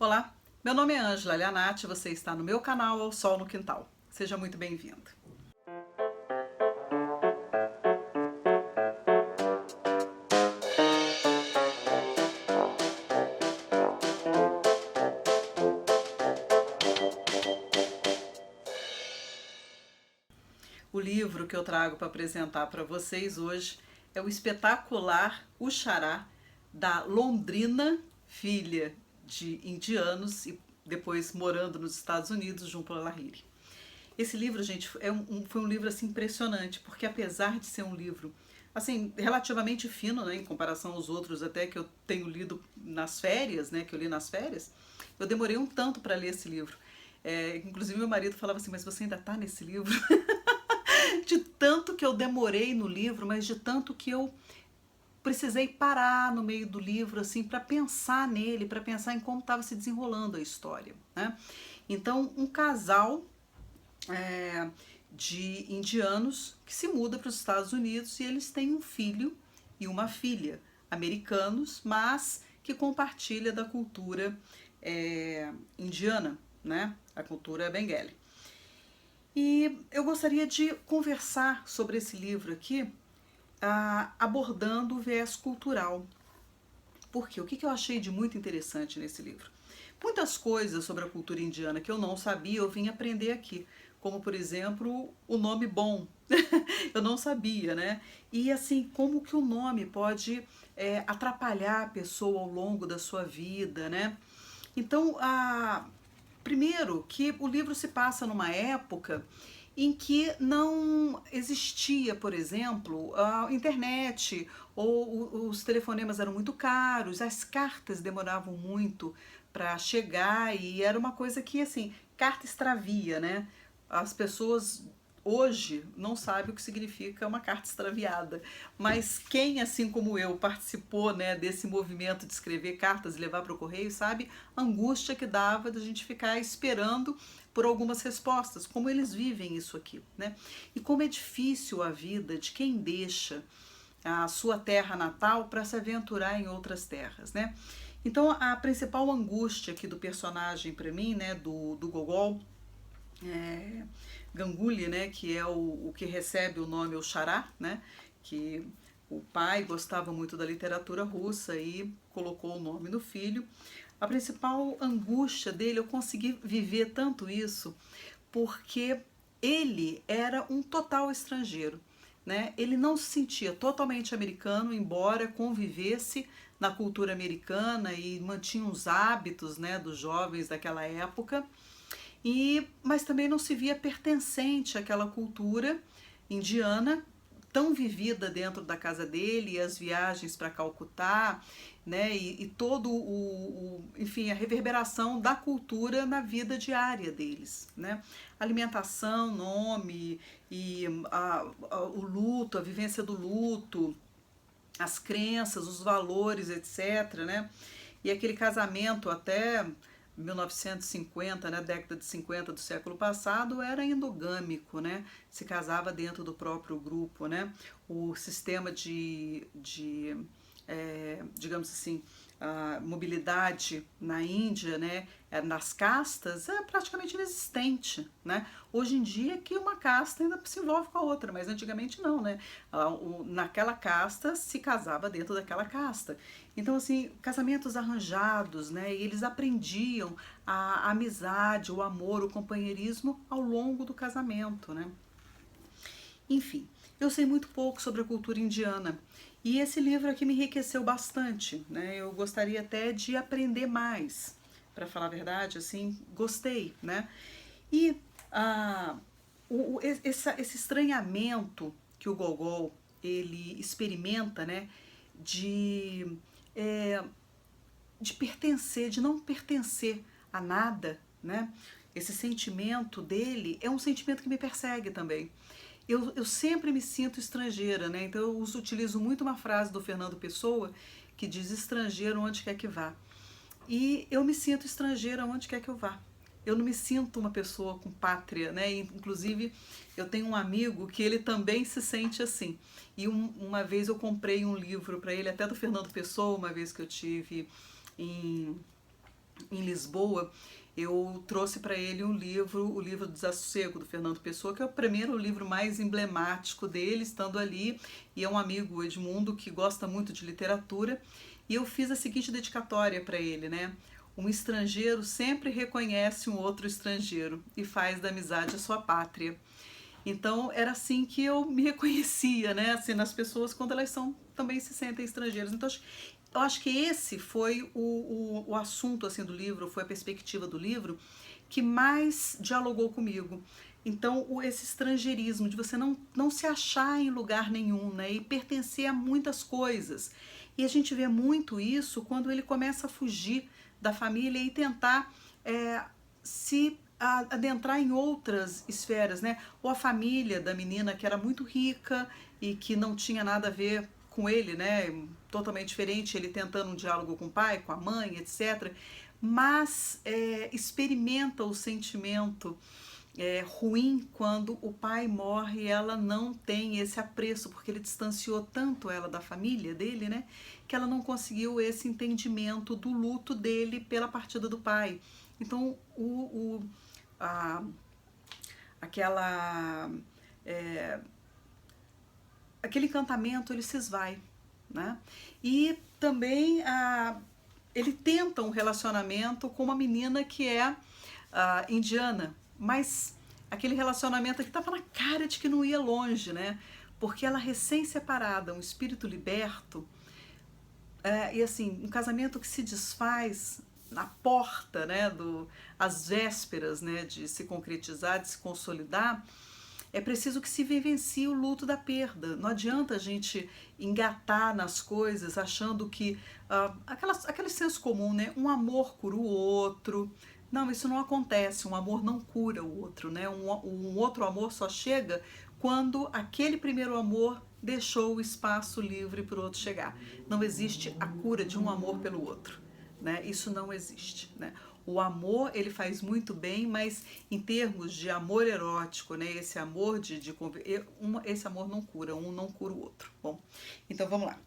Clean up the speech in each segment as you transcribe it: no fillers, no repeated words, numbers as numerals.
Olá, meu nome é Ângela Lianati, você está no meu canal Ao Sol no Quintal. Seja muito bem-vindo. O livro que eu trago para apresentar para vocês hoje é o espetacular O Xará, da Londrina, filha de indianos e depois morando nos Estados Unidos, Jhumpa Lahiri. Esse livro, gente, foi um livro assim impressionante, porque apesar de ser um livro assim relativamente fino, né, em comparação aos outros até que eu tenho lido nas férias, né, que eu li nas férias, eu demorei um tanto para ler esse livro. Inclusive meu marido falava assim, mas você ainda está nesse livro? De tanto que eu demorei no livro, mas de tanto que eu precisei parar no meio do livro assim para pensar nele, para pensar em como estava se desenrolando a história, né? Então, um casal é, de indianos que se muda para os Estados Unidos e eles têm um filho e uma filha americanos, mas que compartilha da cultura indiana, né? A cultura bengali. E eu gostaria de conversar sobre esse livro aqui, abordando o viés cultural. Por quê? O que eu achei de muito interessante nesse livro? Muitas coisas sobre a cultura indiana que eu não sabia, eu vim aprender aqui. Como, por exemplo, o nome Bom. Eu não sabia, né? E assim, como que o nome pode atrapalhar a pessoa ao longo da sua vida, né? Então, primeiro, que o livro se passa numa época em que não existia, por exemplo, a internet, ou os telefonemas eram muito caros, as cartas demoravam muito para chegar e era uma coisa que, assim, carta extravia, né? As pessoas hoje não sabem o que significa uma carta extraviada, mas quem, assim como eu, participou, né, desse movimento de escrever cartas e levar para o correio, sabe a angústia que dava de a gente ficar esperando por algumas respostas, como eles vivem isso aqui, né? E como é difícil a vida de quem deixa a sua terra natal para se aventurar em outras terras, né? Então a principal angústia aqui do personagem para mim, né, do Gogol, Ganguly, né, que é o que recebe o nome o Xará, né, que o pai gostava muito da literatura russa e colocou o nome no filho. A principal angústia dele, eu consegui viver tanto isso, porque ele era um total estrangeiro, né? Ele não se sentia totalmente americano, embora convivesse na cultura americana e mantinha os hábitos, né, dos jovens daquela época, mas também não se via pertencente àquela cultura indiana tão vivida dentro da casa dele, e as viagens para Calcutá, né, e todo enfim, a reverberação da cultura na vida diária deles, né? Alimentação, nome e o luto, a vivência do luto, as crenças, os valores, etc, né? E aquele casamento até 1950, né, década de 50 do século passado, era endogâmico, né? Se casava dentro do próprio grupo, né? O sistema digamos assim, a mobilidade na Índia, né, nas castas, é praticamente inexistente, né? Hoje em dia que uma casta ainda se envolve com a outra, mas antigamente não, né? Naquela casta se casava dentro daquela casta. Então, assim, casamentos arranjados, né? E eles aprendiam a amizade, o amor, o companheirismo ao longo do casamento, né? Enfim, eu sei muito pouco sobre a cultura indiana e esse livro aqui me enriqueceu bastante, né? Eu gostaria até de aprender mais, para falar a verdade, assim, gostei, né? E esse estranhamento que o Gogol ele experimenta, né? De, é, de pertencer, de não pertencer a nada, né? Esse sentimento dele é um sentimento que me persegue também. Eu sempre me sinto estrangeira, né? Então eu utilizo muito uma frase do Fernando Pessoa que diz estrangeiro onde quer que vá. E eu me sinto estrangeira onde quer que eu vá. Eu não me sinto uma pessoa com pátria, né? Inclusive, eu tenho um amigo que ele também se sente assim. E uma vez eu comprei um livro para ele, até do Fernando Pessoa, uma vez que eu tive em Lisboa, eu trouxe para ele um livro, o livro do Desassossego, do Fernando Pessoa, que é o primeiro livro mais emblemático dele, estando ali, e é um amigo, o Edmundo, que gosta muito de literatura, e eu fiz a seguinte dedicatória para ele, né? Um estrangeiro sempre reconhece um outro estrangeiro e faz da amizade a sua pátria. Então era assim que eu me reconhecia, né? Assim, nas pessoas quando elas são também se sentem estrangeiras. Então eu acho que esse foi o assunto assim do livro, foi a perspectiva do livro que mais dialogou comigo. Então esse estrangeirismo de você não se achar em lugar nenhum, né? E pertencer a muitas coisas. E a gente vê muito isso quando ele começa a fugir da família e tentar se adentrar em outras esferas, né? Ou a família da menina que era muito rica e que não tinha nada a ver com ele, né? Totalmente diferente, ele tentando um diálogo com o pai, com a mãe, etc. Mas experimenta o sentimento ruim quando o pai morre e ela não tem esse apreço, porque ele distanciou tanto ela da família dele, né? Que ela não conseguiu esse entendimento do luto dele pela partida do pai. Então, a, aquela aquele encantamento ele se esvai, né? E também ele tenta um relacionamento com uma menina que é indiana, mas aquele relacionamento que estava na cara de que não ia longe, né? Porque ela recém-separada, um espírito liberto, e assim, um casamento que se desfaz na porta, né, às vésperas, né, de se concretizar, de se consolidar, é preciso que se vivencie o luto da perda. Não adianta a gente engatar nas coisas achando que aquele senso comum, né? Um amor cura o outro. Não, isso não acontece. Um amor não cura o outro, né? Um outro amor só chega quando aquele primeiro amor deixou o espaço livre para o outro chegar. Não existe a cura de um amor pelo outro, né? Isso não existe, né? O amor ele faz muito bem, mas em termos de amor erótico, né? Esse amor esse amor não cura, um não cura o outro. Bom, então vamos lá.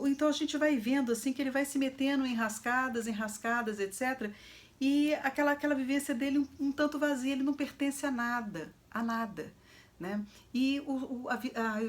Então a gente vai vendo assim que ele vai se metendo em rascadas, etc. E aquela vivência dele um tanto vazia, ele não pertence a nada, né? E a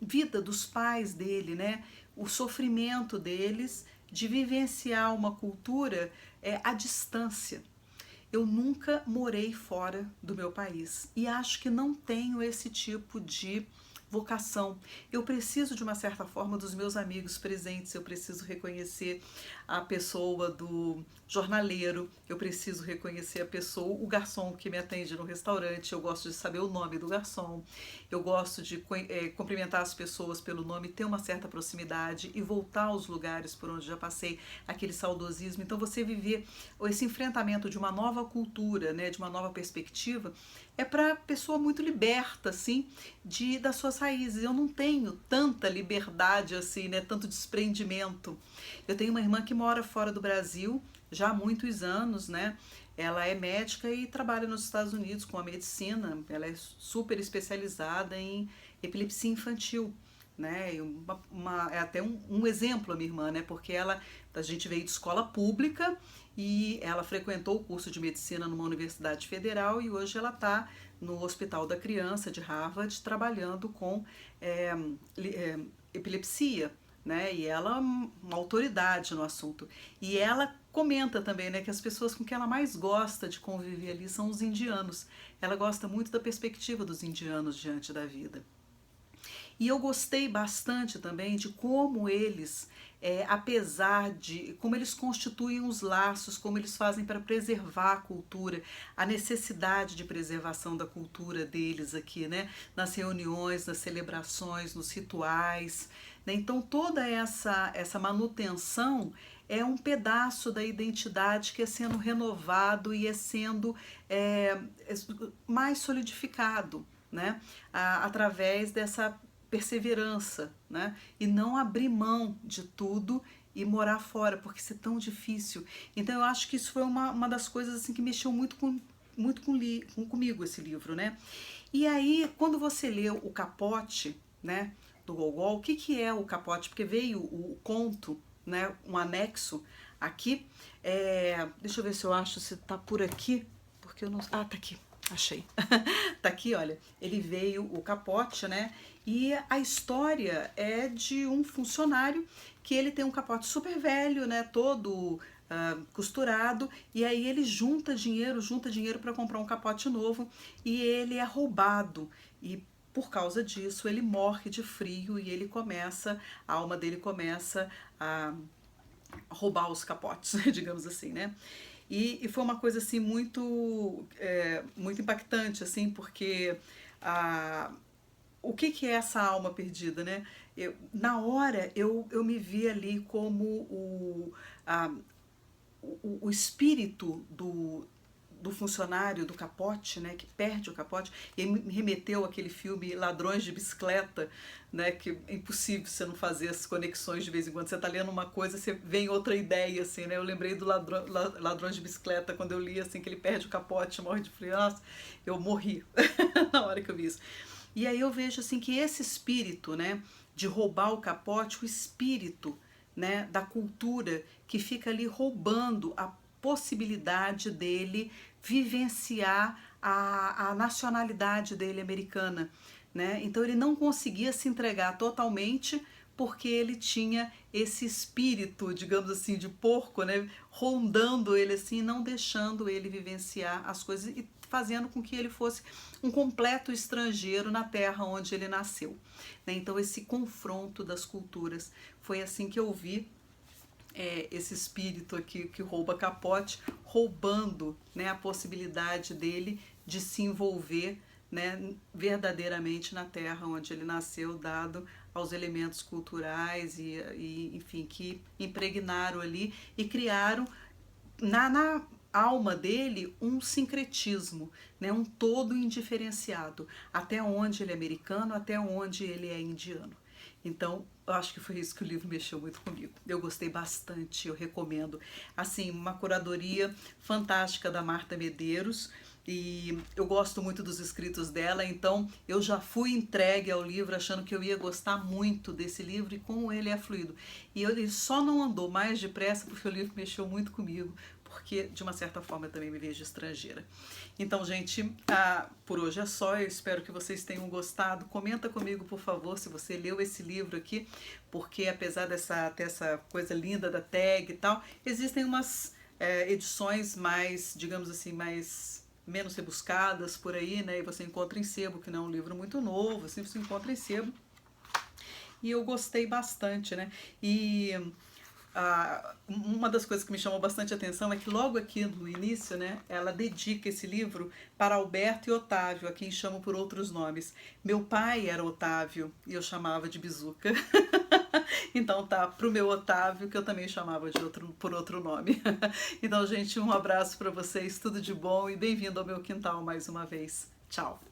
vida dos pais dele, né? O sofrimento deles de vivenciar uma cultura à distância. Eu nunca morei fora do meu país e acho que não tenho esse tipo de vocação. Eu preciso, de uma certa forma, dos meus amigos presentes, eu preciso reconhecer a pessoa do jornaleiro, eu preciso reconhecer a pessoa, o garçom que me atende no restaurante, eu gosto de saber o nome do garçom, eu gosto de cumprimentar as pessoas pelo nome, ter uma certa proximidade e voltar aos lugares por onde já passei, aquele saudosismo. Então você viver esse enfrentamento de uma nova cultura, né, de uma nova perspectiva, é para pessoa muito liberta, assim, das suas raízes. Eu não tenho tanta liberdade, assim, né, tanto desprendimento. Eu tenho uma irmã que mora fora do Brasil já há muitos anos, né? Ela é médica e trabalha nos Estados Unidos com a medicina. Ela é super especializada em epilepsia infantil, né? E é até um exemplo a minha irmã, né? Porque a gente veio de escola pública e ela frequentou o curso de medicina numa universidade federal e hoje ela está no Hospital da Criança de Harvard trabalhando com epilepsia, né? E ela é uma autoridade no assunto. E ela comenta também, né, que as pessoas com quem ela mais gosta de conviver ali são os indianos. Ela gosta muito da perspectiva dos indianos diante da vida. E eu gostei bastante também de como eles, apesar de como eles constituem os laços, como eles fazem para preservar a cultura, a necessidade de preservação da cultura deles aqui, né? Nas reuniões, nas celebrações, nos rituais. Né? Então toda essa manutenção é um pedaço da identidade que é sendo renovado e é sendo mais solidificado, né? Através dessa perseverança, né? E não abrir mão de tudo e morar fora, porque isso é tão difícil. Então eu acho que isso foi uma das coisas assim que mexeu comigo esse livro, né? E aí, quando você lê o Capote, né, do Gogol, o que é o Capote? Porque veio o conto, né, um anexo aqui. Deixa eu ver se eu acho se tá por aqui, porque eu não... Ah, tá aqui, achei. Tá aqui, olha, ele veio, o capote, né? E a história é de um funcionário que ele tem um capote super velho, né? Todo costurado, e aí ele junta dinheiro para comprar um capote novo, e ele é roubado, e por causa disso ele morre de frio, e ele começa, a alma dele começa a roubar os capotes, digamos assim, né? E foi uma coisa assim muito impactante, assim, porque o que é essa alma perdida, né? Na hora eu me vi ali como o espírito do funcionário do capote, né, que perde o capote, e me remeteu àquele filme Ladrões de Bicicleta, né, que é impossível você não fazer as conexões de vez em quando. Você está lendo uma coisa, você vem outra ideia, assim, né? Eu lembrei do Ladrões de Bicicleta, quando eu li, assim, que ele perde o capote, morre de frio. Nossa, eu morri na hora que eu vi isso. E aí eu vejo, assim, que esse espírito, né, de roubar o capote, o espírito, né, da cultura que fica ali roubando a possibilidade dele vivenciar a nacionalidade dele americana, né? Então ele não conseguia se entregar totalmente porque ele tinha esse espírito, digamos assim, de porco, né, rondando ele assim, não deixando ele vivenciar as coisas e fazendo com que ele fosse um completo estrangeiro na terra onde ele nasceu, né? Então esse confronto das culturas foi assim que eu vi esse espírito aqui que rouba capote, roubando, né, a possibilidade dele de se envolver, né, verdadeiramente na terra onde ele nasceu, dado aos elementos culturais enfim, que impregnaram ali e criaram na alma dele um sincretismo, né, um todo indiferenciado, até onde ele é americano, até onde ele é indiano. Então, eu acho que foi isso que o livro mexeu muito comigo. Eu gostei bastante, eu recomendo. Assim, uma curadoria fantástica da Marta Medeiros, e eu gosto muito dos escritos dela, então eu já fui entregue ao livro achando que eu ia gostar muito desse livro e como ele é fluido. E ele só não andou mais depressa porque o livro mexeu muito comigo, porque de uma certa forma eu também me vejo estrangeira. Então, gente, por hoje é só. Eu espero que vocês tenham gostado. Comenta comigo, por favor, se você leu esse livro aqui, porque apesar ter essa coisa linda da tag e tal, existem umas edições mais, digamos assim, menos rebuscadas por aí, né? E você encontra em sebo, que não é um livro muito novo, assim, você encontra em sebo. E eu gostei bastante, né? E uma das coisas que me chamou bastante atenção é que logo aqui no início, né, ela dedica esse livro para Alberto e Otávio, a quem chamo por outros nomes. Meu pai era Otávio e eu chamava de Bizuca. Então tá, pro meu Otávio, que eu também chamava por outro nome. Então, gente, um abraço para vocês, tudo de bom e bem-vindo ao meu quintal mais uma vez. Tchau!